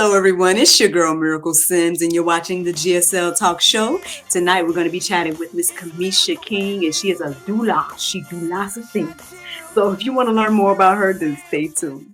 Hello, everyone. It's your girl, Miracle Sims, and you're watching the GSL Talk Show. Tonight, we're going to be chatting with Miss Kimisha King, and she is a doula. She do lots of things. So if you want to learn more about her, then stay tuned.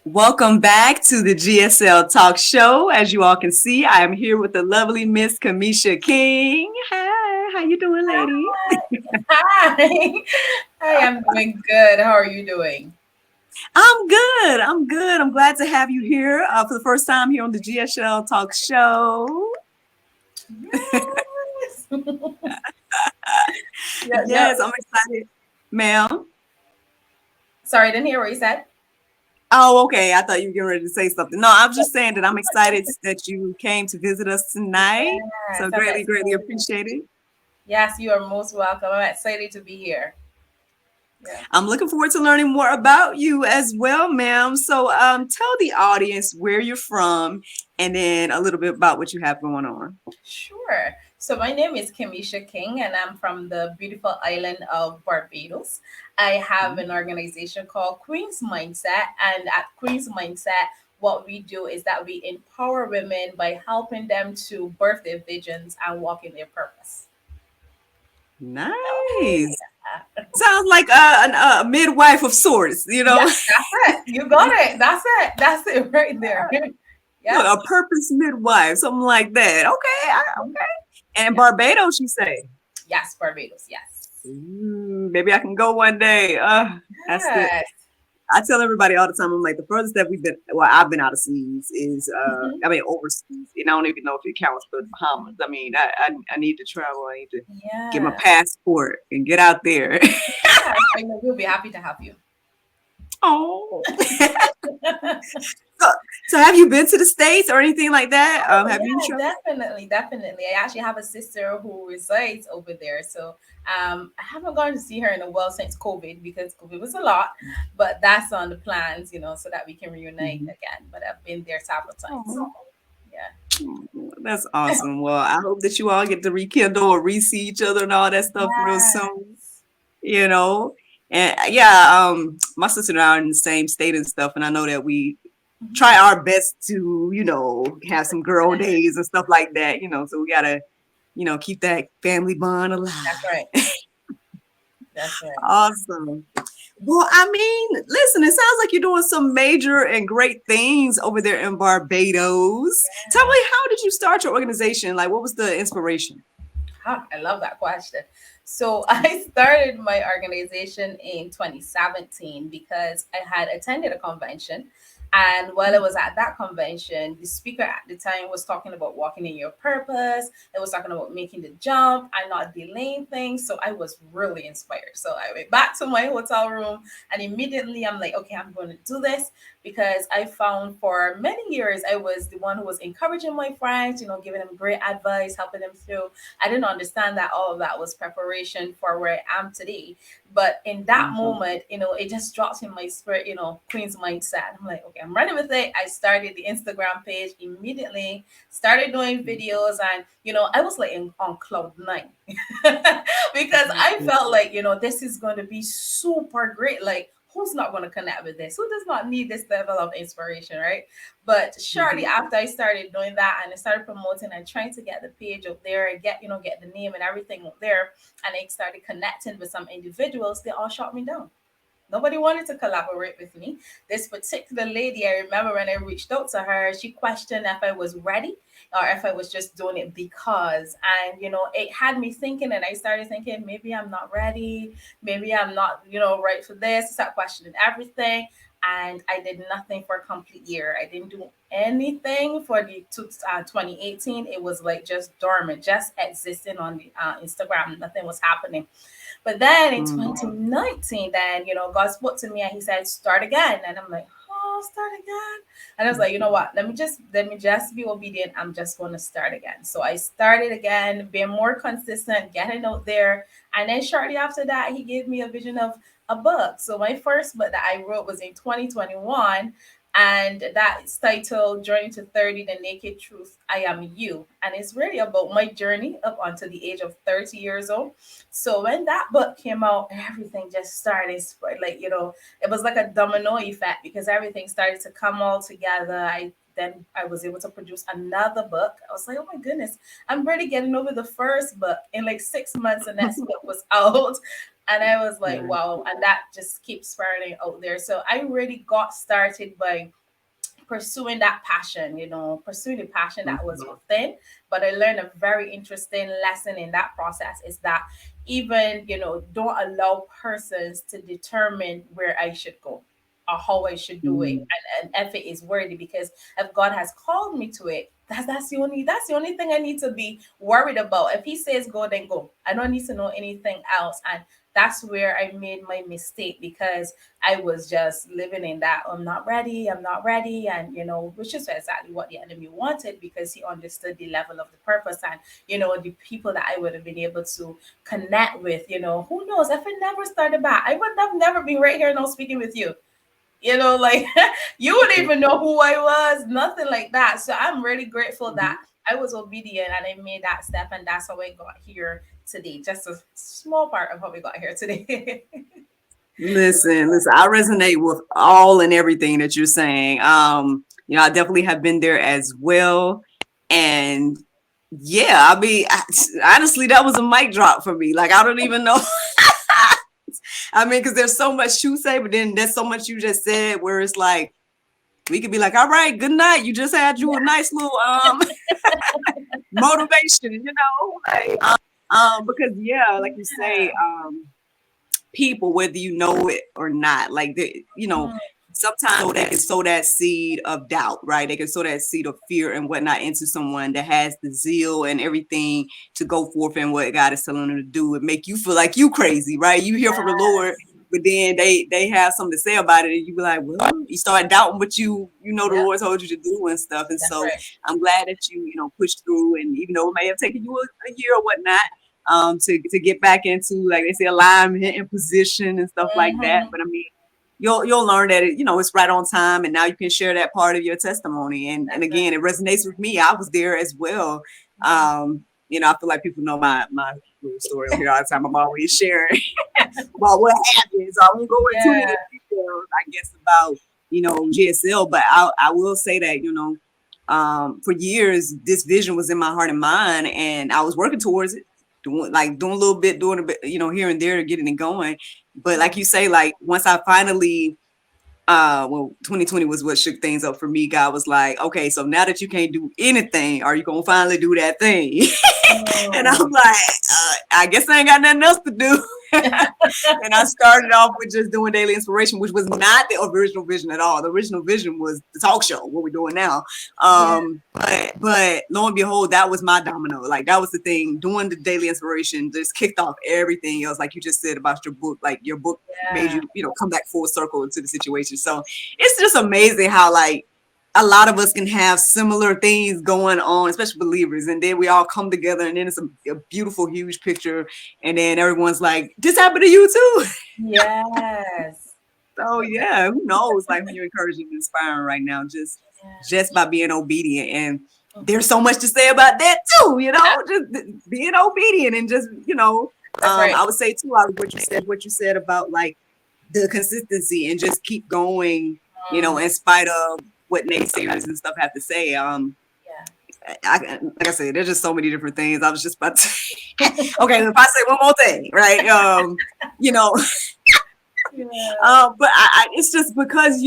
Welcome back to the GSL Talk Show. As you all can see, I am here with the lovely Miss Kimisha King. Hi, how you doing, lady? Hi. Hi, I'm doing good. How are you doing? I'm good. I'm glad to have you here for the first time here on the GSL Talk Show. Yes. Yes, I'm excited. Ma'am? Sorry, I didn't hear what you said. Oh, okay. I thought you were getting ready to say something. No, I'm just saying that I'm excited that you came to visit us tonight. So Yes, I'm greatly excited. appreciate it. Yes, you are most welcome. I'm excited to be here. Yeah. I'm looking forward to learning more about you as well, ma'am. So tell the audience where you're from and then a little bit about what you have going on. Sure. So my name is Kimisha King, and I'm from the beautiful island of Barbados. I have an organization called Queensmindset, and at Queensmindset, what we do is that we empower women by helping them to birth their visions and walk in their purpose. Nice. Sounds like a midwife of sorts, you know. Yes, that's it. You got it. That's it. That's it right there. Look, Yes. a purpose midwife, something like that. Okay. And Yeah. Barbados, you say? Yes, Barbados. Yes. Maybe I can go one day. That's the. Yes. I tell everybody all the time. I'm like the furthest that I've been out of seas is. Mhm. I mean, overseas, and I don't even know if it counts for the Bahamas. I mean, I need to travel. I need to get my Yeah. passport and get out there. Yes. I know we'll be happy to have you. Oh. So, so have you been to the States or anything like that? Oh Have you yeah, traveled? definitely. I actually have a sister who resides over there, so I haven't gone to see her in a while since COVID because COVID was a lot, but that's on the plans, so that we can reunite Mhm. again. But I've been there several times. Oh, Yeah. that's awesome. Well, I hope that you all get to rekindle or re-see each other and all that stuff real soon. Yes. You know, and yeah, my sister and I are in the same state and stuff, and I know that we Mhm. try our best to, have some girl days and stuff like that. So we gotta, keep that family bond That's alive. right. That's right. Awesome. Well, I mean, listen, it sounds like you're doing some major and great things over there in Barbados. Tell me, how did you start your organization? Like, what was the inspiration? I love that question. So I started my organization in 2017 because I had attended a convention. And while I was at that convention, the speaker at the time was talking about walking in your purpose. It was talking about making the jump and not delaying things. So I was really inspired. So I went back to my hotel room and immediately I'm like, okay, I'm going to do this because I found for many years I was the one who was encouraging my friends, giving them great advice, helping them through. I didn't understand that all of that was preparation for where I am today. But in that Mhm. moment, it just dropped in my spirit, Queen's mindset. I'm like, okay, I'm running with it. I started the Instagram page immediately, started doing videos, and I was like on cloud nine because I felt like, this is going to be super great. Like, who's not going to connect with this? Who does not need this level of inspiration, right? But shortly Mhm. after I started doing that and I started promoting and trying to get the page up there, get the name and everything up there, and I started connecting with some individuals, they all shot me down. Nobody wanted to collaborate with me. This particular lady, I remember when I reached out to her, she questioned if I was ready or if I was just doing it because. And, it had me thinking, and I started thinking, maybe I'm not ready. Maybe I'm not, right for this. I started questioning everything. and I did nothing for a complete year. I didn't do anything for the 2018. It was like just dormant, just existing on the Instagram. Nothing was happening. But then in Mm. 2019, then God spoke to me and He said, "Start again." And I'm like, "Oh, start again." And I was like, "You know what? Let me just be obedient. I'm just going to start again." So I started again, being more consistent, getting out there. And then shortly after that, He gave me a vision of a book. So my first book that I wrote was in 2021, and that is titled Journey to 30: The Naked Truth I Am You. And it's really about my journey up until the age of 30 years old. So when that book came out, everything just started spread. Like, it was like a domino effect because everything started to come all together. I was able to produce another book. I was like, oh my goodness, I'm really getting over the first book. In like 6 months, the next book was out. And I was like, Right. wow. And that just keeps spiraling out there. So I really got started by pursuing that passion, pursuing the passion that was Mhm. within. But I learned a very interesting lesson in that process is that even, don't allow persons to determine where I should go or how I should do it, Mm. and if it is worthy, because if God has called me to it, that's the only thing I need to be worried about. If He says go, then go. I don't need to know anything else. And that's where I made my mistake, because I was just living in that I'm not ready, and which is exactly what the enemy wanted, because he understood the level of the purpose, and the people that I would have been able to connect with. Who knows? If I never started back, I would have never been right here now speaking with you. Like you wouldn't even know who I was, nothing like that. So I'm really grateful Mhm. that I was obedient and I made that step, and that's how I got here today. Just a small part of how we got here today. Listen, I resonate with all and everything that you're saying. I definitely have been there as well. And yeah, I mean, honestly, that was a mic drop for me. Like, I don't even know. I mean, because there's so much you say, but then there's so much you just said where it's like, we could be like, all right, good night. You just had you a nice little motivation, like, because yeah, like you say, Yeah. people, whether you know it or not. Like, Mm, sometimes they can sow that seed of doubt, right? They can sow that seed of fear and whatnot into someone that has the zeal and everything to go forth in what God is telling them to do and make you feel like you crazy, right? You hear from the Lord, yes, but then they have something to say about it, and you be like, well, you start doubting what the yep, Lord told you to do and stuff. And that's so right. I'm glad that you pushed through, and even though it may have taken you a year or whatnot, to get back into, like they say, alignment and position and stuff like that. Hmm. But I mean, you'll learn that it's right on time, and now you can share that part of your testimony. And That's right. again, it resonates with me. I was there as well. I feel like people know my little story over here all the time. I'm always sharing about what happened. So I won't go into Yeah. any details, I guess, about GSL, but I will say that for years this vision was in my heart and mind, and I was working towards it, doing a little bit, doing a bit, here and there to getting it going. But like Mm. you say, like once I finally 2020 was what shook things up for me. God was like, okay, so now that you can't do anything, are you gonna finally do that thing? And I'm Mm. like, I guess I ain't got nothing else to do. And I started off with just doing daily inspiration, which was not the original vision at all. The original vision was the talk show, what we're doing now. Yeah. But lo and behold, that was my domino. Like, that was the thing. Doing the daily inspiration just kicked off everything else. Like you just said about your book, like your book made Yeah. you, come back full circle into the situation. So it's just amazing how, like, a lot of us can have similar things going on, especially believers, and then we all come together, and then it's a beautiful, huge picture, and then everyone's like, "This happened to you too." Yes. So yeah, who knows? Like, who you're encouraging and inspiring right now, just Yeah. just by being obedient. And there's Mhm. so much to say about that too. Just being obedient and just That's right. I would say too, out of what you said about like the consistency and just keep going, Mm. in spite of what naysayers and stuff have to say. Yeah. Like I said, there's just so many different things. I was just about to. Okay, if I say one more thing, right? You know, Yeah. but it's just because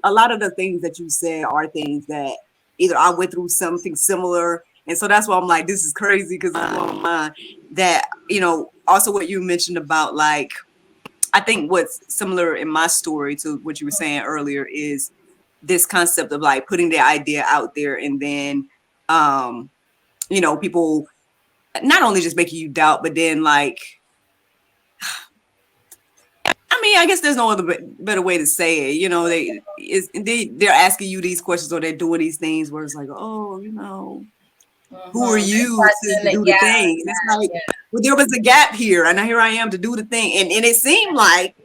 a lot of the things that you said are things that either I went through something similar, and so that's why I'm like, this is crazy because it's on my mind. That also what you mentioned about like I think what's similar in my story to what you were saying earlier is this concept of like putting the idea out there, and then um people not only just making you doubt, but then like, I mean, I guess there's no other better way to say it. They're asking you these questions, or they're doing these things where it's like, oh, who are They you to question it. do the Yeah, thing? And it's like, yeah, well, there was a gap here, and here I am to do the thing, and it seemed like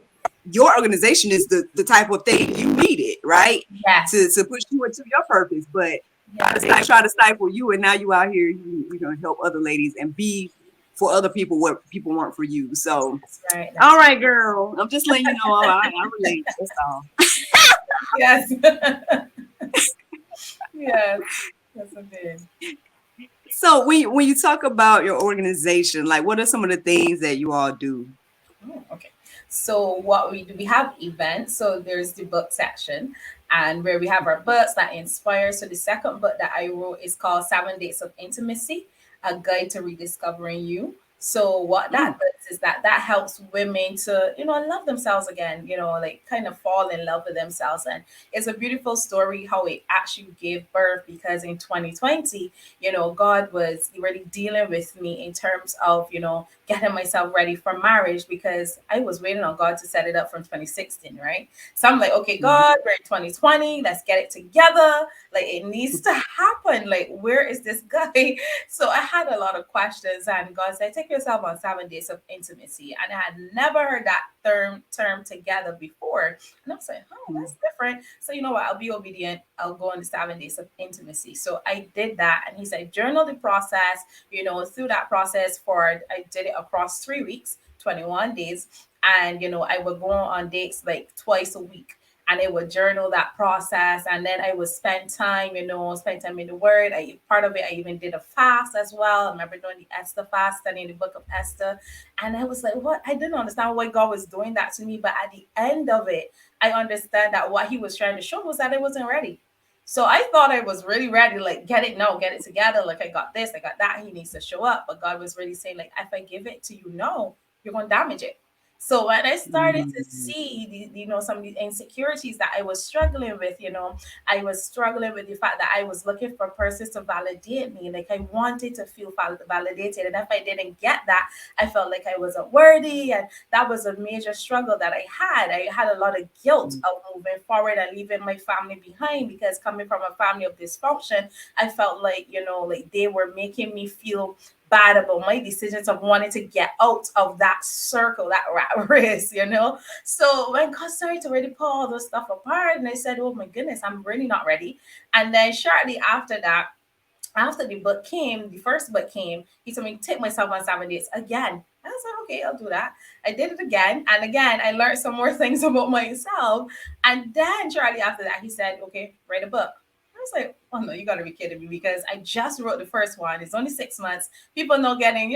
your organization is the type of thing you needed, right? To yes, push you into your purpose, but yes. try to stifle you, and now you out here, you're gonna help other ladies and be for other people what people weren't for you. So, That's right. all That's right, girl, I'm just letting you know I relate. That's all. yes, yes. Yes, indeed. So when you talk about your organization, like what are some of the things that you all do? Okay. So what we do, we have events. So there's the book section, and where we have our books that inspire. So the second book that I wrote is called 7 Days of Intimacy, a guide to rediscovering you. So what Mm, that does is that helps women to, love themselves again, like kind of fall in love with themselves. And it's a beautiful story how it actually gave birth, because in 2020, God was really dealing with me in terms of, getting myself ready for marriage, because I was waiting on God to set it up from 2016, right? So I'm like, okay, mhm, God, we're in 2020, let's get it together. Like, it needs to happen. Like, where is this guy? So I had a lot of questions, and God said, take yourself on 7 days of intimacy. And I had never heard that term together before. And I was like, oh, mhm, that's different. So you know what? I'll be obedient. I'll go on the 7 days of intimacy. So I did that. And he said, journal the process, through that process I did it across 3 weeks, 21 days. And, I would go on dates like twice a week. And I would journal that process, and then I would spend time in the Word. I part of it, I even did a fast as well. I remember doing the Esther fast, studying the book of Esther, and I was like, "What?" I didn't understand why God was doing that to me, but at the end of it, I understand that what He was trying to show was that I wasn't ready. So I thought I was really ready, like get it, no, get it together. Like I got this, I got that. He needs to show up, but God was really saying, like, if I give it to you, no, you're going to damage it. So when I started to mhm, see, some of the insecurities that I was struggling with, I was struggling with the fact that I was looking for persons to validate me. Like I wanted to feel validated. And if I didn't get that, I felt like I wasn't worthy. And that was a major struggle that I had. I had a lot of guilt mhm, of moving forward and leaving my family behind, because coming from a family of dysfunction, I felt like, like they were making me feel bad about my decisions of wanting to get out of that circle, that rat race. So when God started to really pull all those stuff apart, and I said, oh my goodness, I'm really not ready. And then shortly after that, after the first book came, he told me, take myself on 7 days again. I was like, okay, I'll do that. I did it again. And again, I learned some more things about myself. And then shortly after that, he said, okay, write a book. I was like, oh no, you gotta be kidding me, because I just wrote the first one. It's only 6 months. People know getting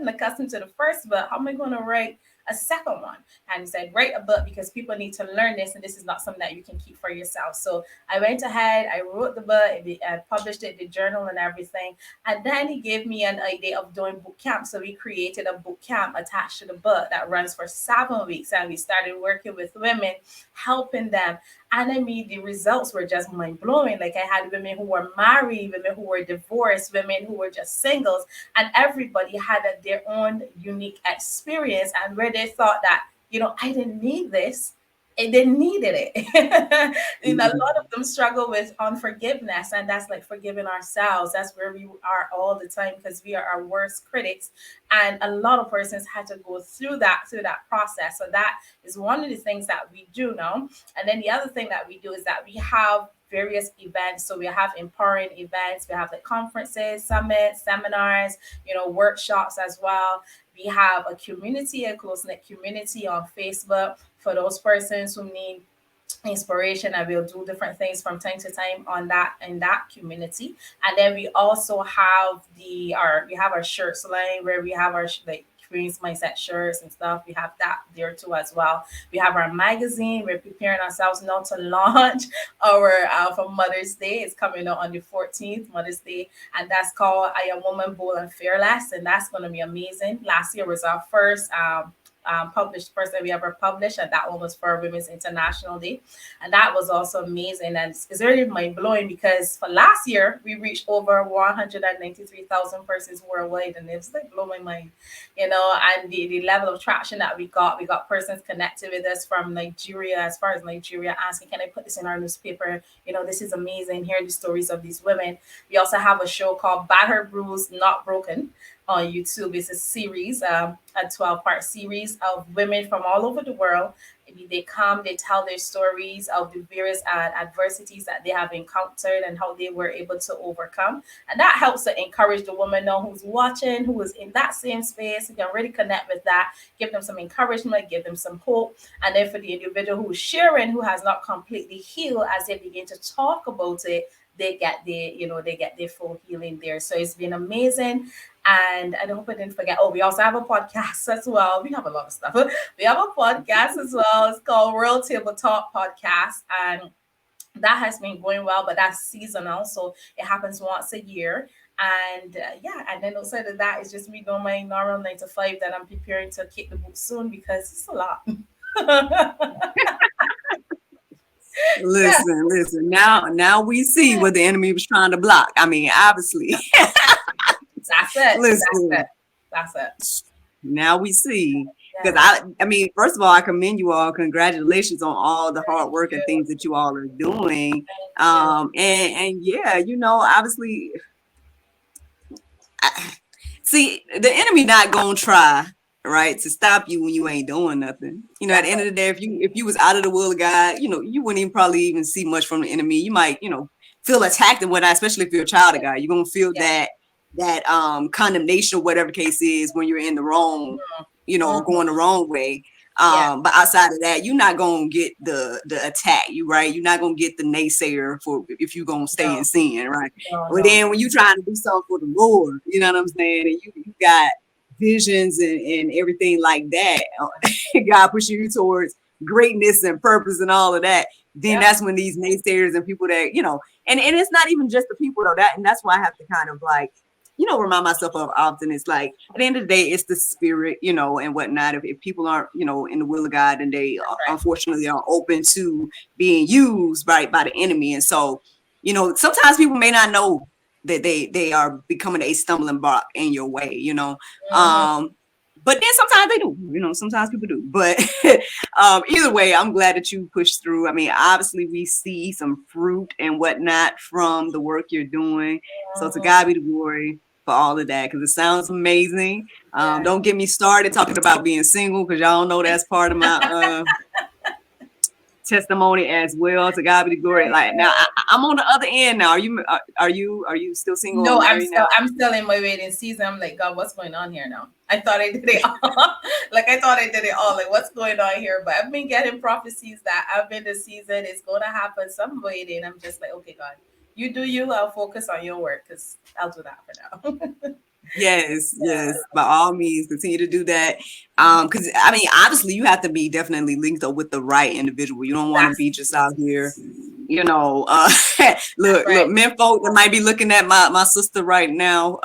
accustomed to the first book. How am I gonna write a second one? And he said, write a book, because people need to learn this, and this is not something that you can keep for yourself. So I went ahead, I wrote the book, I published it, the journal and everything. And then he gave me an idea of doing boot camp. So we created a boot camp attached to the book that runs for 7 weeks. And we started working with women, helping them. And I mean, the results were just mind blowing. Like I had women who were married, women who were divorced, women who were just singles, and everybody had their own unique experience, and where they thought that, I didn't need this, they needed it. And a lot of them struggle with unforgiveness, and that's like forgiving ourselves. That's where we are all the time, because we are our worst critics. And a lot of persons had to go through that process. So that is one of the things that we do now. And then the other thing that we do is that we have various events. So we have empowering events, we have the conferences, summits, seminars, workshops as well. We have a close-knit community on Facebook for those persons who need inspiration, and we'll do different things from time to time on that in that community. And then we also have our shirts line, where we have our like Queensmindset shirts and stuff. We have that there too as well. We have our magazine. We're preparing ourselves now to launch our for Mother's Day. It's coming out on the 14th, Mother's Day, and that's called I Am Woman, Bold and Fearless, and that's going to be amazing. Last year was our first published, first that we ever published, and that one was for Women's International Day, and that was also amazing. And it's really mind blowing because for last year we reached over 193,000 persons worldwide, and it's like blow my mind, and the level of traction that we got persons connected with us from Nigeria, as far as Nigeria, asking, can I put this in our newspaper? This is amazing, hearing the stories of these women. We also have a show called Battered, Bruised, Not Broken on YouTube. It's a series, a 12-part series of women from all over the world. Maybe they come, they tell their stories of the various adversities that they have encountered and how they were able to overcome. And that helps to encourage the woman now who's watching, who is in that same space. You can really connect with that, give them some encouragement, give them some hope. And then for the individual who's sharing, who has not completely healed, as they begin to talk about it, they get their full healing there. So it's been amazing. And I hope I didn't forget. Oh, we also have a podcast as well. We have a lot of stuff. We have a podcast as well. It's called Real Table Talk Podcast. And that has been going well, but that's seasonal. So it happens once a year. And and then outside of that, it's just me doing my normal 9 to 5 that I'm preparing to kick the boot soon because it's a lot. Listen. Now we see what the enemy was trying to block. I mean, obviously. That's it. Listen. That's it. Now we see. Because I mean, first of all, I commend you all. Congratulations on all the hard work and things that you all are doing. And yeah, obviously, see, the enemy not gonna try, right, to stop you when you ain't doing nothing. At the end of the day, if you was out of the will of God, you wouldn't even probably even see much from the enemy. You might, feel attacked and whatnot, especially if you're a child of God. You're gonna feel that condemnation, whatever the case is, when you're in the wrong, going the wrong way. But outside of that, you're not gonna get the attack, right? You're not gonna get the naysayer if you're gonna stay in sin, right? But then when you're trying to do something for the Lord, you know what I'm saying, and you got visions and everything like that, God pushing you towards greatness and purpose and all of that, then that's when these naysayers and people that, and it's not even just the people though, and that's why I have to kind of remind myself of often. It's like at the end of the day, it's the spirit, and whatnot. If people aren't, in the will of God, and they unfortunately are open to being used by the enemy. And so, sometimes people may not know that they are becoming a stumbling block in your way, but then sometimes they do, sometimes people do. But either way, I'm glad that you pushed through. I mean, obviously we see some fruit and whatnot from the work you're doing. So to God be the glory for all of that, because it sounds amazing. Don't get me started talking about being single, because y'all know that's part of my testimony as well. To God be the glory. Like now, I'm on the other end now. Are you still single? No, I'm still in my waiting season. I'm like, God, what's going on here now? I thought I did it all. Like, what's going on here? But I've been getting prophecies that I've been the season, it's going to happen. So I'm waiting. I'm just like, okay, God, you do you. I'll focus on your work, because I'll do that for now. Yes, by all means, continue to do that. Because I mean, obviously, you have to be definitely linked up with the right individual. You don't want to be just out here, look, men folk that might be looking at my sister right now.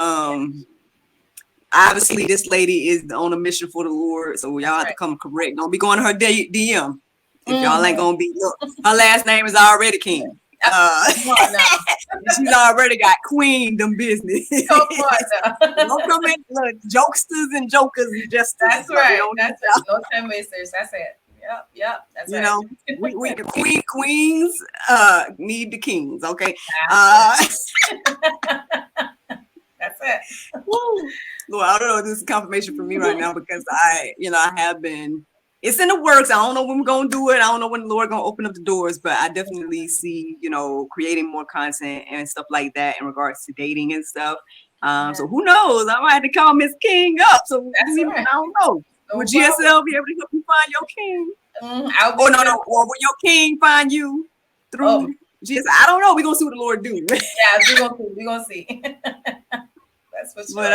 Obviously, this lady is on a mission for the Lord, so y'all have to come correct. Don't be going to her DM if y'all ain't gonna be. Look, her last name is already King. She's already got queendom business. Don't come in, look, jokesters and jokers and just. That's right. That's it. No time wasters. That's it. Yep. That's right. we queens need the kings. Okay. That's it. Well, I don't know if this is confirmation for me right now, because I have been. It's in the works. I don't know when we're gonna do it. I don't know when the Lord gonna open up the doors, but I definitely see, creating more content and stuff like that in regards to dating and stuff. So who knows? I might have to call Miss King up. So I don't know. Would GSL be able to help you find your king? No. Or will your king find you through GSL? I don't know. We're gonna see what the Lord do. We're gonna see. That's for sure. But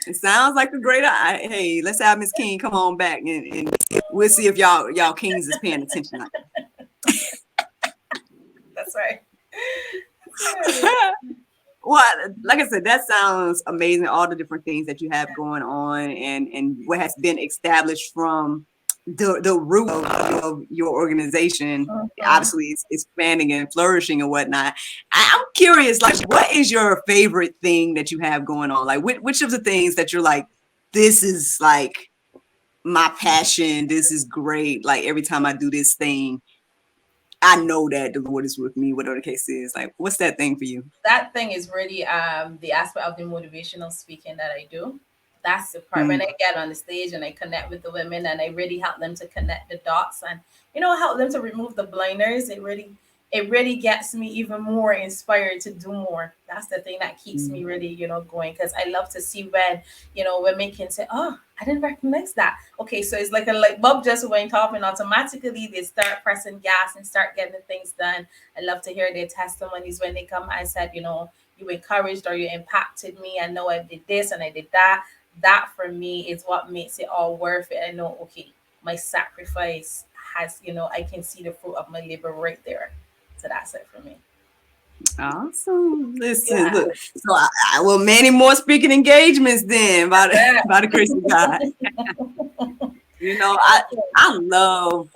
it sounds like a great idea. Hey, let's have Miss King come on back, and we'll see if y'all kings is paying attention. That's right. Well, like I said, that sounds amazing. All the different things that you have going on, and what has been established from the root of your organization. Mhm. Obviously, it's expanding and flourishing and whatnot. I'm curious, like, what is your favorite thing that you have going on? Like, which of the things that you're like, this is like my passion. This is great. Like every time I do this thing, I know that the Lord is with me, whatever the case is. Like, what's that thing for you? That thing is really the aspect of the motivational speaking that I do. That's the part when I get on the stage and I connect with the women and I really help them to connect the dots and help them to remove the blinders. It really gets me even more inspired to do more. That's the thing that keeps me really going, because I love to see when women can say, oh, I didn't recognize that. Okay, so it's like a light bulb just went off and automatically they start pressing gas and start getting the things done. I love to hear their testimonies when they come. I said, you encouraged or you impacted me. I know I did this and I did that. That for me is what makes it all worth it. I know, okay, my sacrifice has, I can see the fruit of my labor right there. So that's it for me. Awesome. Listen, Yeah. look. So I will many more speaking engagements then by the Yeah. by the grace of God. You know, I love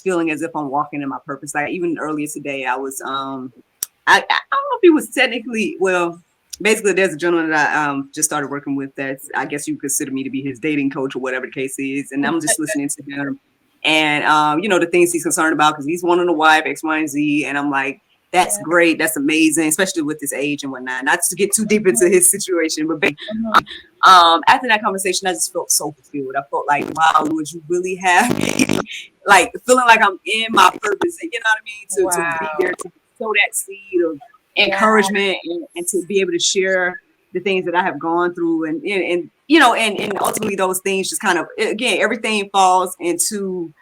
feeling as if I'm walking in my purpose. Like even earlier today, I was I don't know if he was technically well. Basically, there's a gentleman that I just started working with. That's I guess you consider me to be his dating coach or whatever the case is, and I'm just listening to him and the things he's concerned about because he's wanting a wife X, Y, and Z, and I'm like, that's Yeah. great, that's amazing, especially with his age and whatnot. Not to get too deep into his situation, but Mhm. after that conversation, I just felt so fulfilled. I felt like, wow, Lord, you really have me, like feeling like I'm in my purpose, and you know what I mean, to be Wow. there to sow that seed of Yeah. encouragement and to be able to share the things that I have gone through, and and ultimately those things just kind of again everything falls into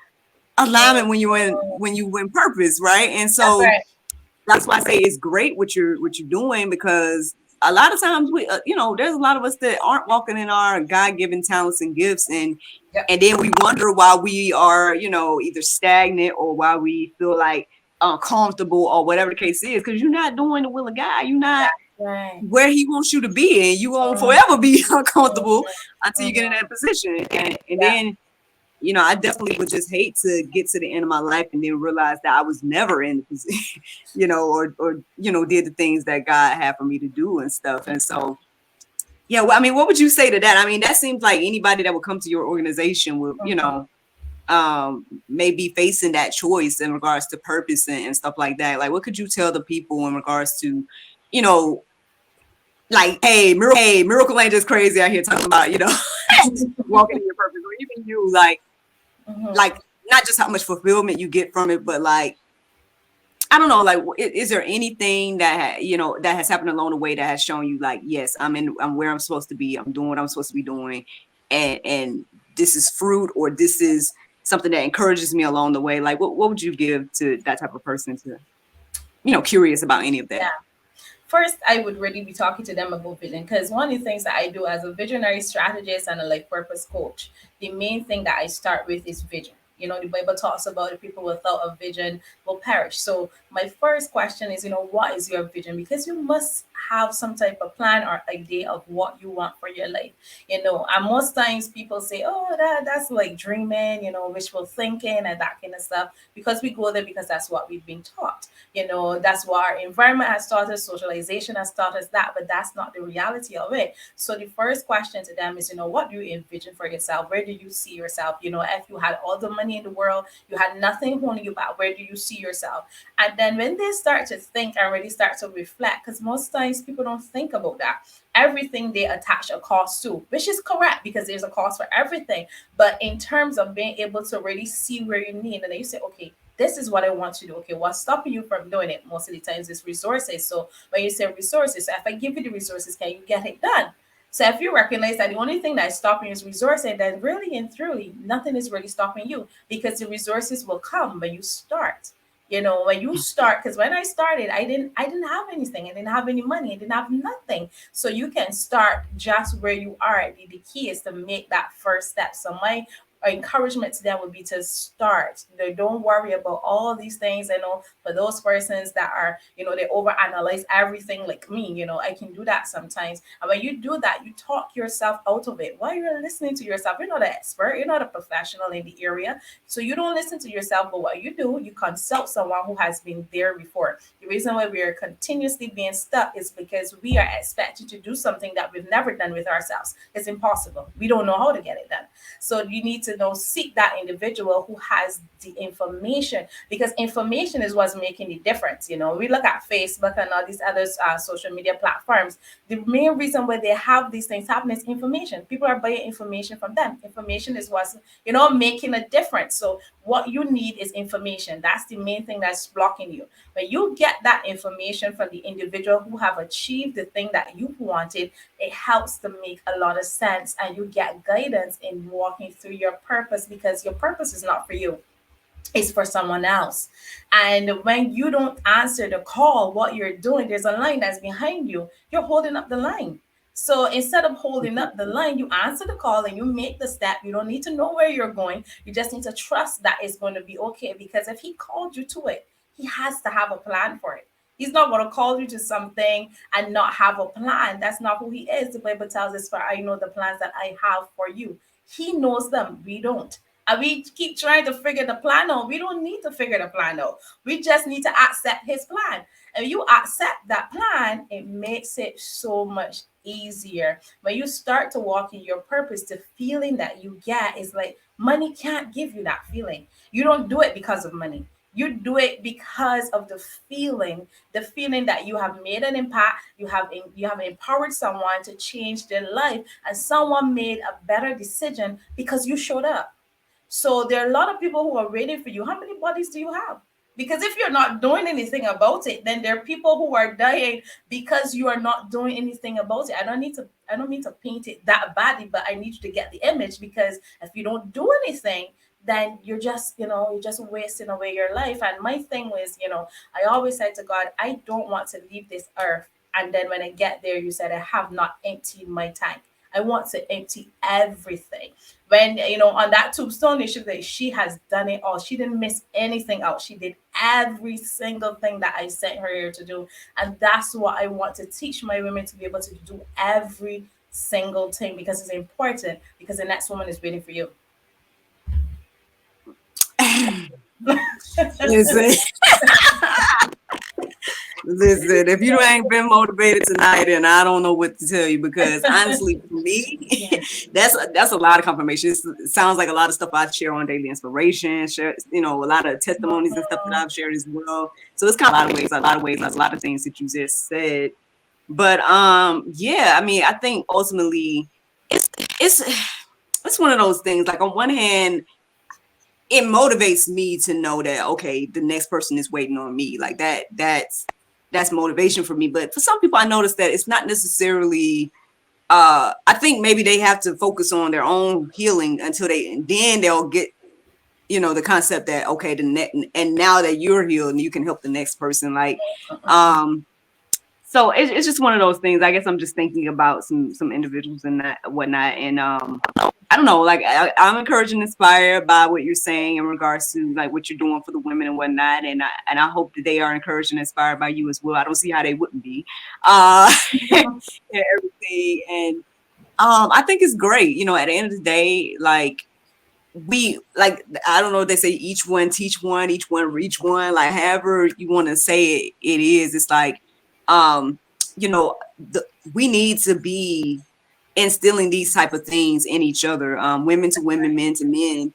alignment when you win purpose, right? And That's so right. that's why I say it's great what you're doing because a lot of times we there's a lot of us that aren't walking in our God-given talents and gifts Yep. and then we wonder why we are either stagnant or why we feel like uncomfortable or whatever the case is because you're not doing the will of God. You're not That's right. where he wants you to be and you won't Mhm. forever be uncomfortable Mhm. until you get in Mhm. that position and Yeah. then I definitely would just hate to get to the end of my life and then realize that I was never in the position, or did the things that God had for me to do and stuff. And so, yeah, well, I mean, what would you say to that? I mean, that seems like anybody that would come to your organization would, Mhm. maybe facing that choice in regards to purpose and stuff like that. Like, what could you tell the people in regards to, you know, like, hey, miracle ain't just crazy out here talking about, walking in your purpose, or even you, like Mhm. not just how much fulfillment you get from it, but like I don't know, like is there anything that that has happened along the way that has shown you like, yes, I'm where I'm supposed to be, I'm doing what I'm supposed to be doing, and this is fruit or this is something that encourages me along the way. Like what would you give to that type of person to curious about any of that? Yeah. First, I would really be talking to them about vision, because one of the things that I do as a visionary strategist and a like purpose coach, the main thing that I start with is vision. The Bible talks about the people without a vision will perish. So my first question is, what is your vision? Because you must have some type of plan or idea of what you want for your life. And most times people say, oh, that's like dreaming, wishful thinking and that kind of stuff, because we go there because that's what we've been taught. That's what our environment has taught us, socialization has taught us that, but that's not the reality of it. So the first question to them is, what do you envision for yourself? Where do you see yourself? If you had all the money in the world, you had nothing holding you back, where do you see yourself? And then when they start to think and really start to reflect, because most times people don't think about that, everything they attach a cost to, which is correct because there's a cost for everything. But in terms of being able to really see where you need, and then you say, okay, this is what I want to do. Okay, what's stopping you from doing it? Most of the times is resources. So when you say resources, so if I give you the resources, can you get it done? So if you recognize that the only thing that is stopping you is resources, then really and truly nothing is really stopping you, because the resources will come when you start. When you start, because when I started, I didn't have anything. I didn't have any money. I didn't have nothing. So you can start just where you are. The key is to make that first step. So my encouragement to them would be to start. They don't worry about all these things. I know for those persons that are, they overanalyze everything like me, I can do that sometimes. And when you do that, you talk yourself out of it. While you're listening to yourself, you're not an expert, you're not a professional in the area. So you don't listen to yourself, but what you do, you consult someone who has been there before. The reason why we are continuously being stuck is because we are expected to do something that we've never done with ourselves. It's impossible. We don't know how to get it done. So you need to know, seek that individual who has the information, because information is what's making the difference. We look at Facebook and all these other social media platforms. The main reason why they have these things happen is information. People are buying information from them. Information is what's making a difference. So what you need is information. That's the main thing that's blocking you. When you get that information from the individual who have achieved the thing that you wanted, it helps to make a lot of sense, and you get guidance in walking through your purpose, because your purpose is not for you, it's for someone else. And when you don't answer the call, what you're doing, there's a line that's behind you, you're holding up the line. So instead of holding up the line, you answer the call and you make the step. You don't need to know where you're going. You just need to trust that it's going to be okay. Because if he called you to it, he has to have a plan for it. He's not going to call you to something and not have a plan. That's not who he is. The Bible tells us, for I know the plans that I have for you. He knows them. We don't. And we keep trying to figure the plan out. We don't need to figure the plan out. We just need to accept his plan. And you accept that plan, it makes it so much easier. When you start to walk in your purpose, the feeling that you get is like money can't give you that feeling. You don't do it because of money. You do it because of the feeling that you have made an impact, you have empowered someone to change their life, and someone made a better decision because you showed up. So there are a lot of people who are waiting for you. How many bodies do you have? Because if you're not doing anything about it, then there are people who are dying because you are not doing anything about it. I don't mean to paint it that badly, but I need you to get the image, because if you don't do anything, then you're just wasting away your life. And my thing was, I always said to God, I don't want to leave this earth. And then when I get there, you said, I have not emptied my tank. I want to empty everything. When on that tombstone, it should say she has done it all. She didn't miss anything out. She did every single thing that I sent her here to do. And that's what I want to teach my women, to be able to do every single thing, because it's important, because the next woman is waiting for you. Listen, listen, if you ain't been motivated tonight, then I don't know what to tell you, because honestly, for me, that's a lot of confirmation. It sounds like a lot of stuff I share on Daily Inspiration, share, a lot of testimonies and stuff that I've shared as well. So it's kind of a lot of ways, a lot of things that you just said. But yeah, I mean, I think ultimately it's one of those things. Like, on one hand, it motivates me to know that, okay, the next person is waiting on me. Like that's motivation for me. But for some people, I notice that it's not necessarily, I think maybe they have to focus on their own healing and then they'll get, the concept that, okay, and now that you're healed and you can help the next person. Like, so it's just one of those things. I guess I'm just thinking about some individuals and that whatnot. And I don't know, like I'm encouraged and inspired by what you're saying in regards to like what you're doing for the women and whatnot. And I hope that they are encouraged and inspired by you as well. I don't see how they wouldn't be. And everything. And I think it's great. At the end of the day, like, I don't know, they say each one teach one, each one reach one, like however you want to say it is. It's like, we need to be instilling these type of things in each other, women to women, men to men.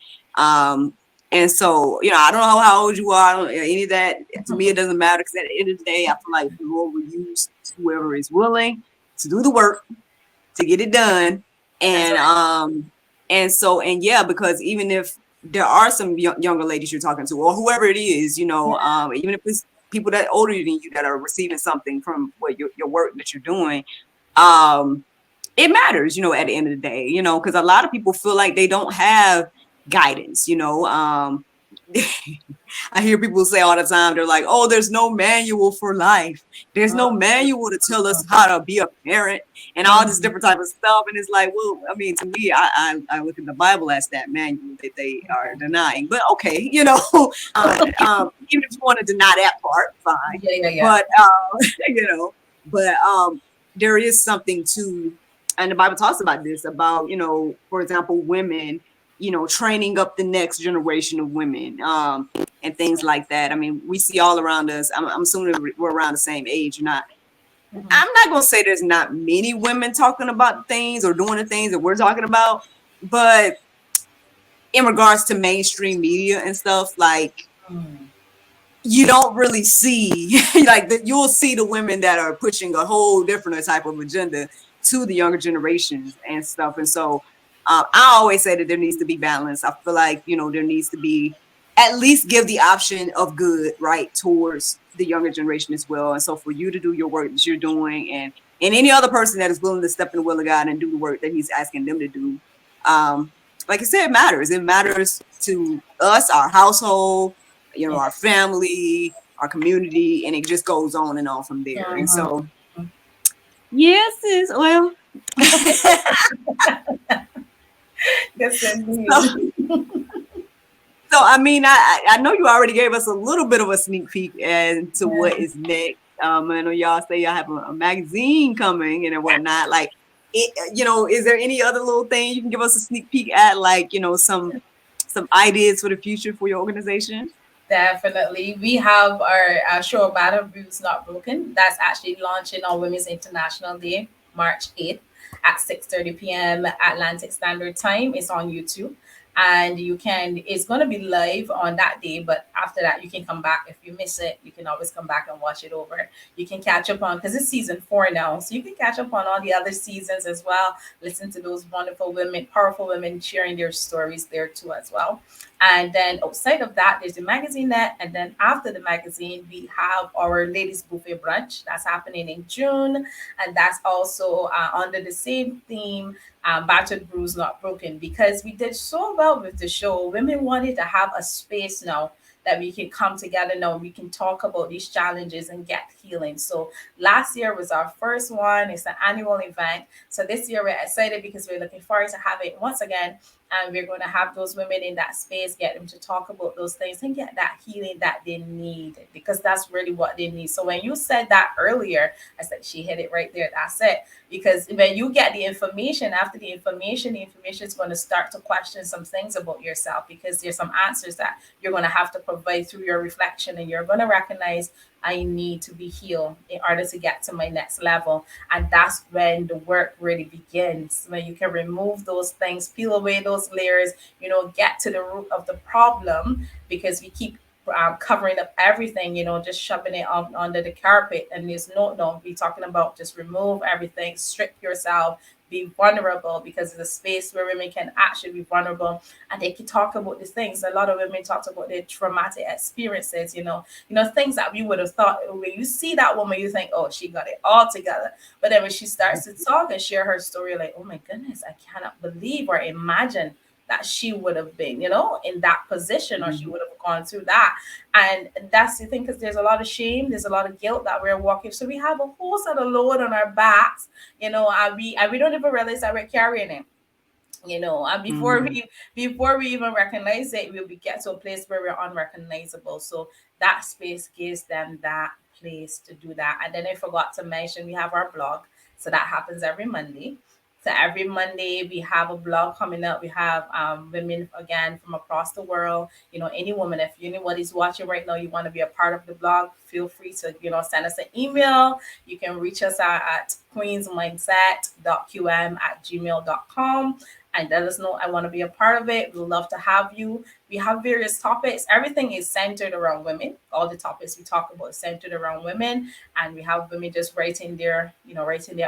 And so, I don't know how old you are, any of that. To me, it doesn't matter, because at the end of the day, I feel like the Lord will use whoever is willing to do the work to get it done. And yeah, because even if there are some younger ladies you're talking to, or whoever it is, even if it's people that older than you that are receiving something from what your work that you're doing, it matters, at the end of the day, because a lot of people feel like they don't have guidance, I hear people say all the time, they're like, oh, there's no manual for life. There's no manual to tell us how to be a parent and all this Mhm, different type of stuff. And it's like, well, I mean, to me, I look at the Bible as that manual that they are denying. But okay, even if you want to deny that part, fine. yeah, yeah, yeah. But, you know, but there is something to, and the Bible talks about this, about, for example, women, training up the next generation of women. And things like that. I mean, we see all around us. I'm assuming we're around the same age. Mhm, I'm not gonna say there's not many women talking about things or doing the things that we're talking about, but in regards to mainstream media and stuff, like mhm. you don't really see like you'll see the women that are pushing a whole different type of agenda to the younger generations and stuff. And so I always say that there needs to be balance. I feel like, there needs to be at least give the option of good, right, towards the younger generation as well. And so for you to do your work that you're doing, and any other person that is willing to step in the will of God and do the work that he's asking them to do, like I said, it matters. It matters to us, our household, Yeah. our family, our community, and it just goes on and on from there. And Mhm. so, yes, well, Yes, indeed. so, so I mean, I know you already gave us a little bit of a sneak peek into what is next. I know y'all say y'all have a magazine coming and whatnot. Like, is there any other little thing you can give us a sneak peek at? Like, some ideas for the future for your organization? Definitely. We have our show Battered, Bruised, Not Broken. That's actually launching on Women's International Day, March 8th at 6:30 p.m. Atlantic Standard Time. It's on YouTube. And it's going to be live on that day, but after that, you can come back. If you miss it, you can always come back and watch it over. You can catch up on, because it's season 4 now, so you can catch up on all the other seasons as well. Listen to those wonderful women, powerful women sharing their stories there too as well. And then outside of that, there's the magazine net. And then after the magazine, we have our ladies buffet brunch that's happening in June. And that's also under the same theme, Battered, Bruised, Not Broken, because we did so well with the show. Women wanted to have a space now that we can come together now. We can talk about these challenges and get healing. So last year was our first one. It's an annual event. So this year we're excited because we're looking forward to have it once again, and we're going to have those women in that space, get them to talk about those things and get that healing that they need, because that's really what they need. So when you said that earlier, I said she hit it right there. That's it. Because when you get the information, after the information is going to start to question some things about yourself, because there's some answers that you're going to have to provide through your reflection, and you're going to recognize I need to be healed in order to get to my next level. And that's when the work really begins, when you can remove those things, peel away those layers, get to the root of the problem, because we keep covering up everything, just shoving it up under the carpet. And there's no, we're talking about just remove everything, strip yourself, be vulnerable, because it's a space where women can actually be vulnerable and they can talk about these things. A lot of women talk about their traumatic experiences, things that we would have thought. When you see that woman, you think, oh, she got it all together. But then when she starts to talk and share her story, like, oh my goodness, I cannot believe or imagine that she would have been, in that position, or she Mhm. would have gone through that. And that's the thing, because there's a lot of shame, there's a lot of guilt that we're walking. So we have a whole set of load on our backs, and we don't even realize that we're carrying it. And Mhm. before we even recognize it, we'll be get to a place where we're unrecognizable. So that space gives them that place to do that. And then I forgot to mention, we have our blog, so that happens every Monday. So every Monday we have a blog coming up. We have women again from across the world. Any woman, if anybody's watching right now, you want to be a part of the blog, feel free to send us an email. You can reach us at queensmindset.qm@gmail.com and let us know I want to be a part of it. We'd love to have you. We have various topics. Everything is centered around women. All the topics we talk about is centered around women. And we have women just writing their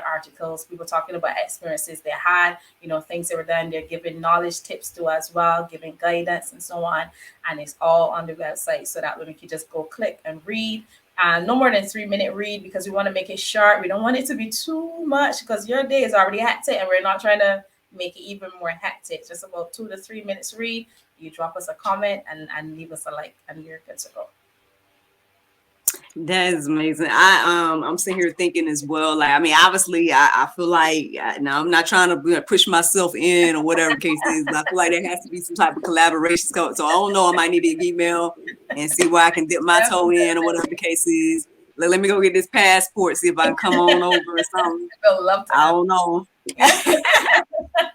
articles, people talking about experiences they had, things they were done. They're giving knowledge tips to as well, giving guidance and so on. And it's all on the website, so that women can just go click and read. No more than 3-minute read, because we want to make it short. We don't want it to be too much, because your day is already hectic and we're not trying to make it even more hectic. Just about 2 to 3 minutes read. You drop us a comment and leave us a like, and you're good to go. That is amazing. I'm sitting here thinking as well. Like, I mean, obviously, I feel like now I'm not trying to push myself in or whatever the case is, but I feel like there has to be some type of collaboration. So I don't know. I might need to email and see where I can dip my toe in or whatever the case is. Let me go get this passport, see if I can come on over or something. I would love to. I don't know.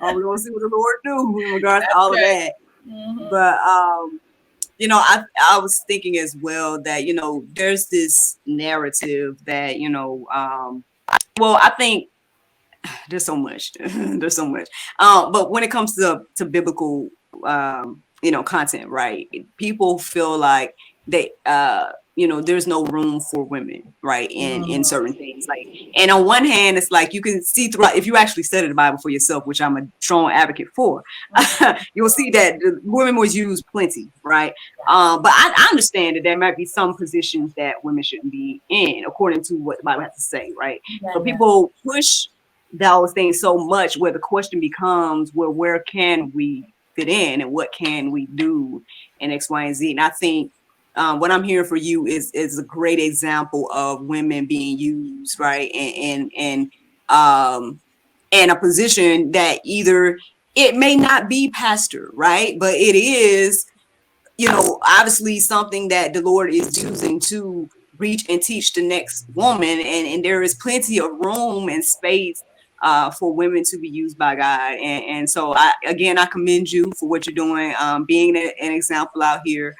We're gonna see what the Lord do in regards to all of that. But you know, I was thinking as well that, you know, there's this narrative that, you know, well, I think there's so much, there's so much. But when it comes to biblical, you know, content, right? People feel like they, you know, there's no room for women, right? In certain things, like, and on one hand, it's like you can see throughout, if you actually study the Bible for yourself, which I'm a strong advocate for, you'll see that women was used plenty, right? But I understand that there might be some positions that women shouldn't be in, according to what the Bible has to say, right? So people push those things so much where the question becomes, well, where can we fit in and what can we do in X, Y, and Z? And I think what I'm hearing for you is a great example of women being used, right? And a position that either it may not be pastor, right? But it is, you know, obviously something that the Lord is using to reach and teach the next woman. And there is plenty of room and space for women to be used by God. And so I commend you for what you're doing, being an example out here,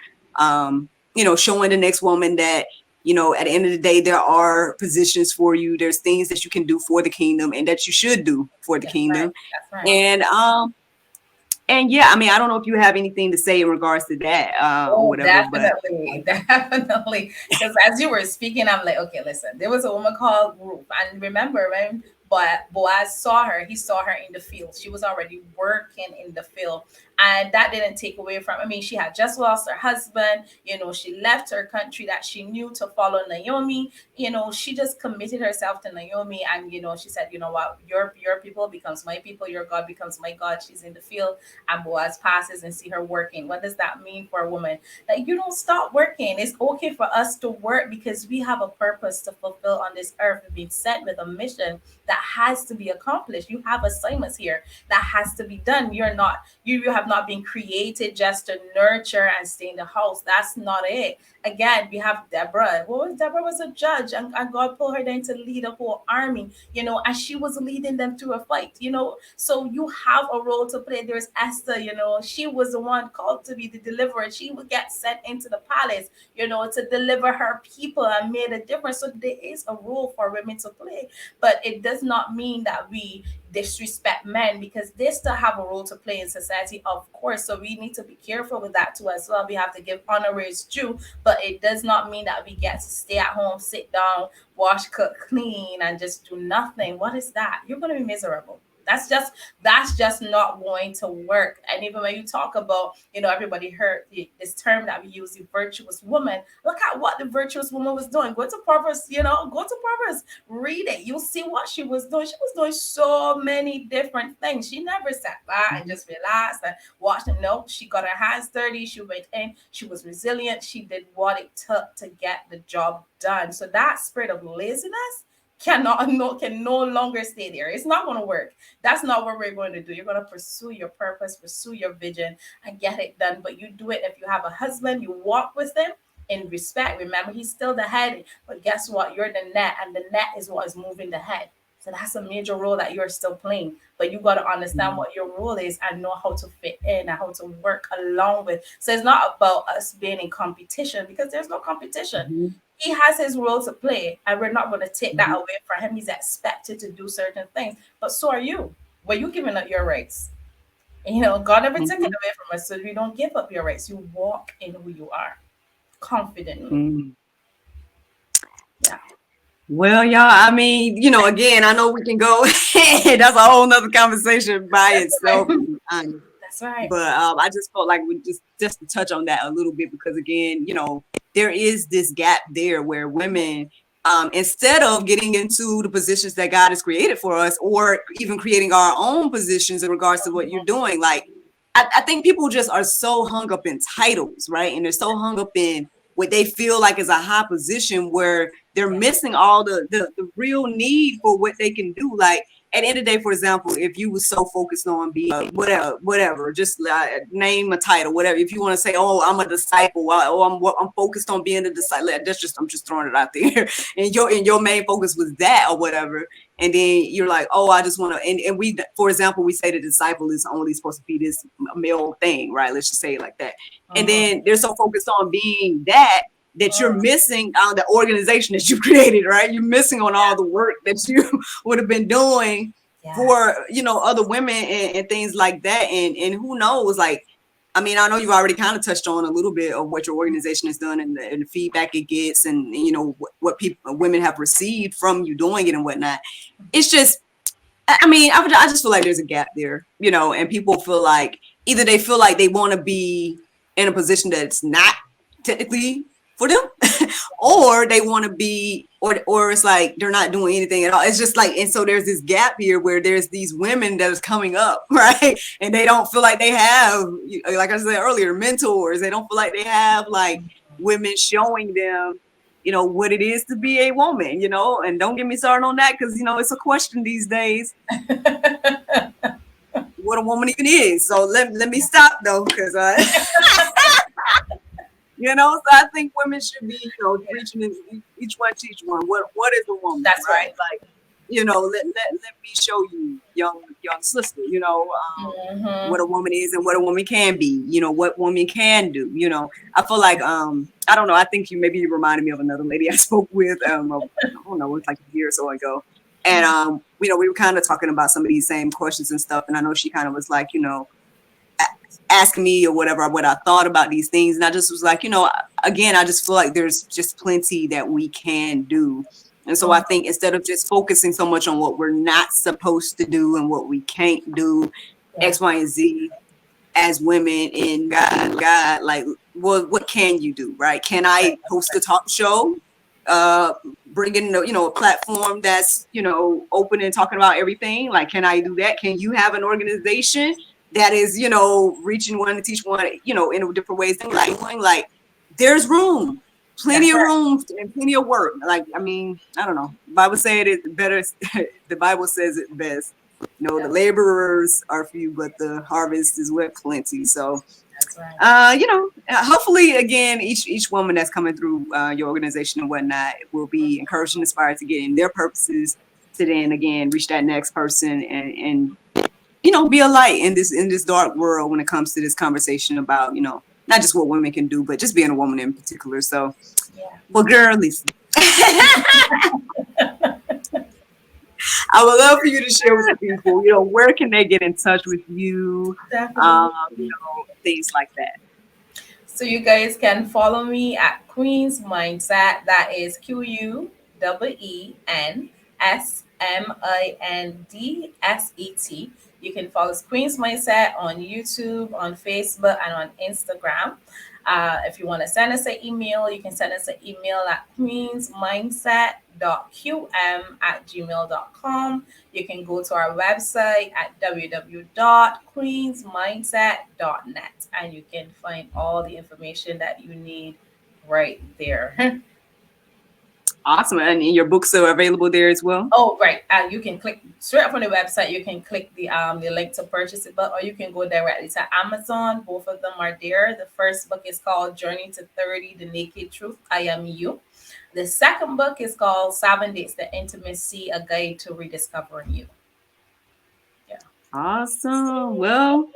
you know, showing the next woman that, you know, at the end of the day, there are positions for you. There's things that you can do for the kingdom and that you should do for the kingdom. That's right. And yeah, I mean, I don't know if you have anything to say in regards to that or whatever, definitely, definitely. Because as you were speaking, I'm like, okay, listen, there was a woman called Ruth, and remember when Boaz saw her, he saw her in the field. She was already working in the field, and that didn't take away from. I mean, she had just lost her husband. You know, she left her country that she knew to follow Naomi. You know, she just committed herself to Naomi, and you know, she said, you know what, your people becomes my people, your God becomes my God. She's in the field, and Boaz passes and see her working. What does that mean for a woman? That you don't stop working. It's okay for us to work because we have a purpose to fulfill on this earth. We've been sent with a mission that has to be accomplished. You have assignments here that has to be done. You have not been created just to nurture and stay in the house. That's not it. Again, we have Deborah. Deborah was a judge, and God pulled her then to lead a whole army, you know, and she was leading them through a fight, you know. So you have a role to play. There's Esther, you know, she was the one called to be the deliverer. She would get sent into the palace, you know, to deliver her people and made a difference. So there is a role for women to play, but it does not mean that we disrespect men because they still have a role to play in society, of course. So we need to be careful with that too as well. We have to give honor where it's due, but it does not mean that we get to stay at home, sit down, wash, cook, clean, and just do nothing. What is that? You're going to be miserable. That's just not going to work. And even when you talk about, you know, everybody heard this term that we use, the virtuous woman. Look at what the virtuous woman was doing. Go to Proverbs, you know, go to Proverbs, read it. You'll see what she was doing. She was doing so many different things. She never sat back and just relaxed and watched it. No, she got her hands dirty. She went in. She was resilient. She did what it took to get the job done. So that spirit of laziness can no longer stay there. It's not going to work. That's not what we're going to do. You're going to pursue your purpose, pursue your vision, and get it done. But you do it if you have a husband, you walk with him in respect. Remember, he's still the head, but guess what? You're the net, and the net is what is moving the head. So that's a major role that you're still playing. But you got to understand what your role is and know how to fit in and how to work along with. So it's not about us being in competition because there's no competition. He has his role to play, and we're not going to take that away from him. He's expected to do certain things, but so are you. Were you giving up your rights? You know, God never took it away from us, so you don't give up your rights. You walk in who you are confidently. Yeah. Well, y'all, I mean, you know, again, I know we can go. That's a whole nother conversation by itself. That's right. But I just felt like we just to touch on that a little bit because, again, you know, there is this gap there where women instead of getting into the positions that God has created for us, or even creating our own positions in regards to what you're doing. Like, I think people just are so hung up in titles, right? And they're so hung up in what they feel like is a high position, where they're missing all the real need for what they can do. Like, at the end of the day, for example, if you were so focused on being whatever, just name a title, whatever. If you want to say, "Oh, I'm a disciple," I'm focused on being a disciple. I'm just throwing it out there. And your main focus was that or whatever. And then you're like, "Oh, I just want to." And we, for example, we say the disciple is only supposed to be this male thing, right? Let's just say it like that. And then they're so focused on being that you're missing on the organization that you created, right? You're missing on all the work that you would have been doing for, other women and things like that. And who knows, like, I mean, I know you've already kind of touched on a little bit of what your organization has done and the feedback it gets, and what people, women have received from you doing it and whatnot. It's just, I mean, I just feel like there's a gap there, and people feel like either they feel like they want to be in a position that's not technically for them, or they want to be, or it's like they're not doing anything at all. It's just like, and so there's this gap here where there's these women that is coming up, right? And they don't feel like they have, like I said earlier, mentors. They don't feel like they have like women showing them, what it is to be a woman, and don't get me started on that, because, it's a question these days what a woman even is. So let me stop though, because so I think women should be, reaching in, each one teach one. What is a woman? That's right. Like, let me show you, young sister, what a woman is and what a woman can be, what woman can do. I feel like I don't know, I think you reminded me of another lady I spoke with, I don't know, it's like a year or so ago. And we were kind of talking about some of these same questions and stuff. And I know she kind of was like, asking me or whatever, what I thought about these things. And I just was like, again, I just feel like there's just plenty that we can do. And so I think instead of just focusing so much on what we're not supposed to do and what we can't do, X, Y, and Z, as women in God, like, well, what can you do, right? Can I host a talk show? Bring in, a platform that's, open and talking about everything? Like, can I do that? Can you have an organization that is, reaching one to teach one, in different ways? Like, there's room, plenty of room and plenty of work. Like, I mean, I don't know. The Bible said it better. The Bible says it best. The laborers are few, but the harvest is with plenty. So, hopefully, again, each woman that's coming through your organization and whatnot will be encouraged and inspired to get in their purposes, to then again reach that next person and be a light in this dark world when it comes to this conversation about, not just what women can do, but just being a woman in particular. So, well, girl, listen. I would love for you to share with the people, where can they get in touch with you? Things like that. So you guys can follow me at Queensmindset. That is QUEENSMINDSET. You can follow Queensmindset on YouTube, on Facebook, and on Instagram. If you want to send us an email, you can send us an email at queensmindset.qm@gmail.com. You can go to our website at www.queensmindset.net, and you can find all the information that you need right there. Awesome. And your books are available there as well? Oh, right. You can click straight up on the website. You can click the link to purchase it, or you can go directly to Amazon. Both of them are there. The first book is called Journey to 30, The Naked Truth, I Am You. The second book is called 7 Dates to Intimacy, A Guide to Rediscovering You. Yeah. Awesome. Well,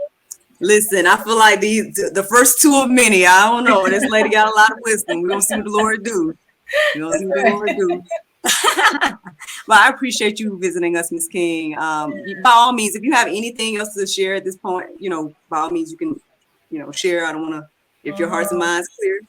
listen, I feel like the first two of many. I don't know. This lady got a lot of wisdom. We're going to see what the Lord do. But I appreciate you visiting us, Ms. King. By all means, if you have anything else to share at this point, by all means, you can, share. I don't want to, if your hearts and minds clear.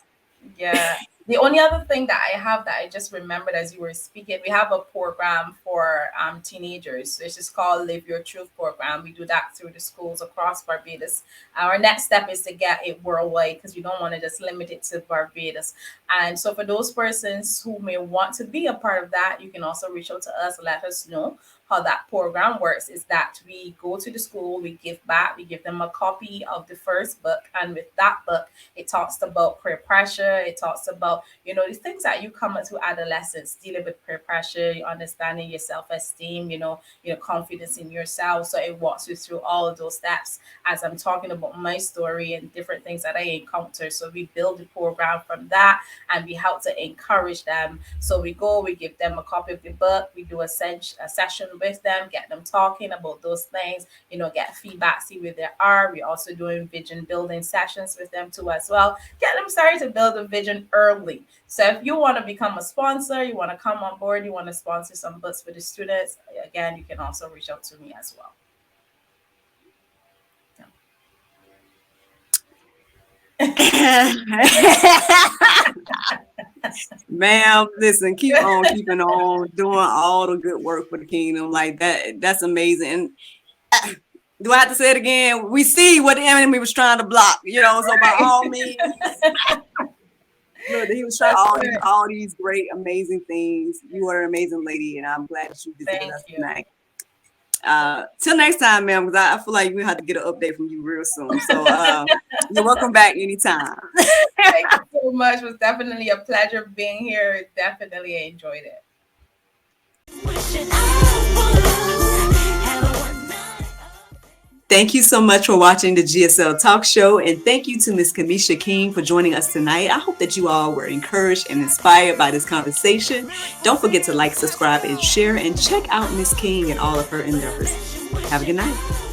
Yeah. The only other thing that I have that I just remembered as you were speaking, we have a program for teenagers. It's just called Live Your Truth program. We do that through the schools across Barbados. Our next step is to get it worldwide because we don't want to just limit it to Barbados. And so for those persons who may want to be a part of that, you can also reach out to us, let us know how that program works. Is that we go to the school, we give back, we give them a copy of the first book, and with that book, it talks about peer pressure. It talks about, these things that you come into adolescence, dealing with peer pressure, understanding your self-esteem, confidence in yourself. So it walks you through all of those steps as I'm talking about my story and different things that I encounter. So we build the program from that, and we help to encourage them. So we go, we give them a copy of the book, we do a session with them, get them talking about those things, get feedback, see where they are. We're also doing vision building sessions with them too as well. Get them started to build a vision early. So if you want to become a sponsor, you want to come on board, you want to sponsor some books for the students, again, you can also reach out to me as well. Ma'am, listen, keep on keeping on doing all the good work for the kingdom. Like that, that's amazing. And do I have to say it again? We see what the enemy was trying to block, so by all means, look, he was trying all these great, amazing things. You are an amazing lady, and I'm glad that you visited us tonight. Till next time, ma'am, because I feel like we have to get an update from you real soon. So you're welcome back anytime. Thank you so much. It was definitely a pleasure being here. Definitely enjoyed it. Thank you so much for watching the GSL Talk Show, and thank you to Ms. Kimisha King for joining us tonight. I hope that you all were encouraged and inspired by this conversation. Don't forget to like, subscribe, and share, and check out Ms. King and all of her endeavors. Have a good night.